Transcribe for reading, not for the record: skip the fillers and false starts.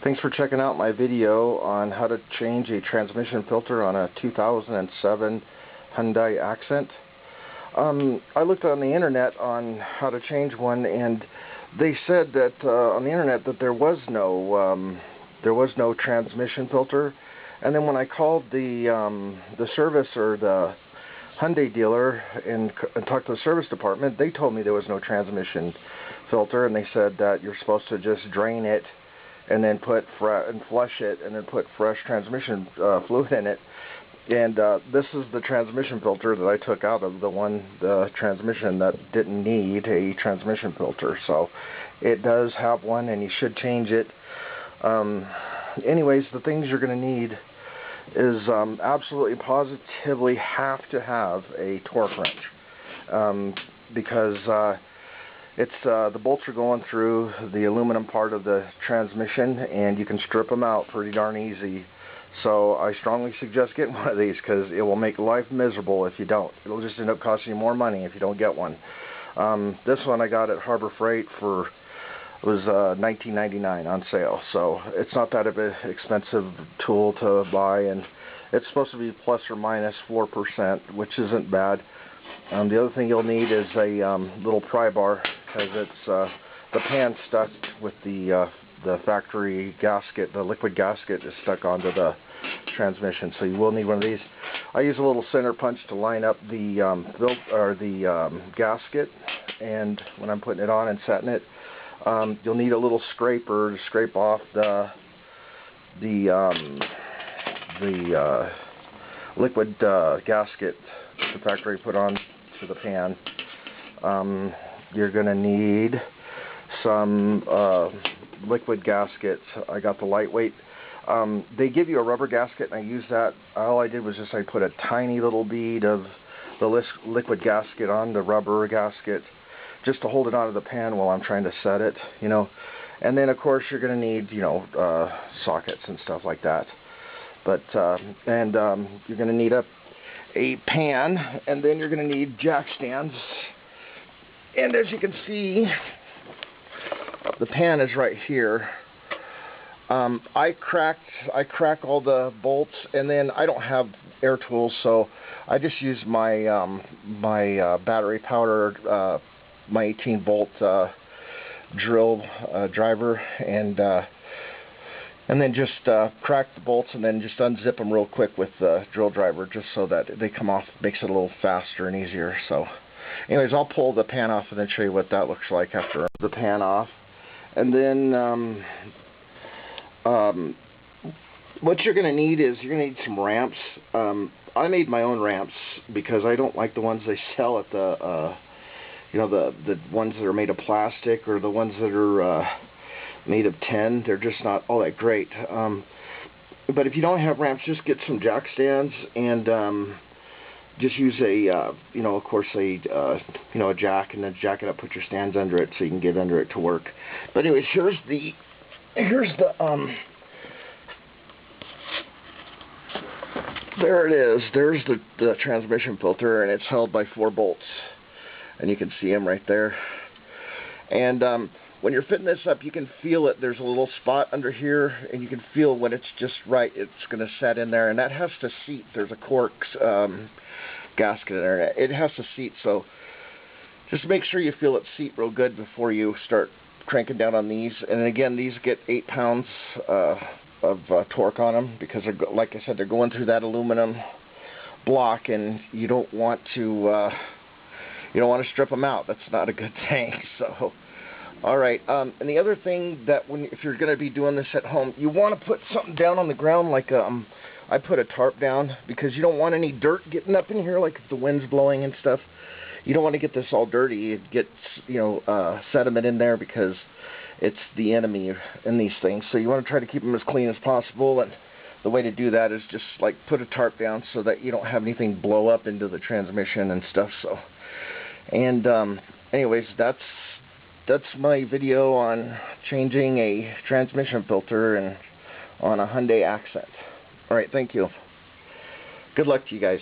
Thanks for checking out my video on how to change a transmission filter on a 2007 Hyundai Accent. I looked on the internet on how to change one, and they said that on the internet that there was no transmission filter. And then when I called the service or the Hyundai dealer and talked to the service department, they told me there was no transmission filter, and they said that you're supposed to just drain it and then flush it and then put fresh transmission fluid in it. And this is the transmission filter that I took out of the transmission that didn't need a transmission filter. So it does have one, and you should change it. Anyways, the things you're going to need is absolutely positively have to have a torque wrench, because the bolts are going through the aluminum part of the transmission, and you can strip them out pretty darn easy. So I strongly suggest getting one of these, because it will make life miserable if you don't. It'll just end up costing you more money if you don't get one. This one I got at Harbor Freight for, it was $19.99 on sale. So it's not that of an expensive tool to buy, and it's supposed to be plus or minus 4%, which isn't bad. The other thing you'll need is a little pry bar, because it's the pan stuck with the factory gasket. The liquid gasket is stuck onto the transmission, so you will need one of these. I use a little center punch to line up the gasket, and when I'm putting it on and setting it, you'll need a little scraper to scrape off the liquid gasket the factory put on to the pan. You're going to need some liquid gaskets. I got the lightweight. They give you a rubber gasket, and I used that. All I did was I put a tiny little bead of the liquid gasket on the rubber gasket, just to hold it onto the pan while I'm trying to set it, And then, of course, you're going to need, sockets and stuff like that. But you're going to need a pan, and then you're going to need jack stands. And as you can see, the pan is right here. I crack all the bolts, and then I don't have air tools, so I just use my battery powered my 18-volt drill driver, and then just crack the bolts, and then just unzip them real quick with the drill driver, just so that they come off. Makes it a little faster and easier. So anyways, I'll pull the pan off and then show you what that looks like after the pan off. And then what you're going to need is you're going to need some ramps. I made my own ramps because I don't like the ones they sell at the the ones that are made of plastic, or the ones that are made of tin. They're just not all that great. But if you don't have ramps, just get some jack stands, and just use of course, a jack, and then jack it up, put your stands under it so you can get under it to work. But anyways, here's the there it is. There's the transmission filter, and it's held by 4 bolts. And you can see them right there. And when you're fitting this up, you can feel it. There's a little spot under here, and you can feel when it's just right, it's going to set in there. And that has to seat. There's a quart gasket in there. It has to seat, so just make sure you feel it seat real good before you start cranking down on these. And again, these get 8 pounds of torque on them, because, like I said, they're going through that aluminum block, and you don't want to strip them out. That's not a good thing. So, all right. And the other thing that if you're going to be doing this at home, you want to put something down on the ground, like I put a tarp down, because you don't want any dirt getting up in here, like if the wind's blowing and stuff. You don't want to get this all dirty. It gets sediment in there, because it's the enemy in these things. So you want to try to keep them as clean as possible, and the way to do that is just like put a tarp down so that you don't have anything blow up into the transmission and stuff. So. And anyways, that's my video on changing a transmission filter on a Hyundai Accent. All right, thank you. Good luck to you guys.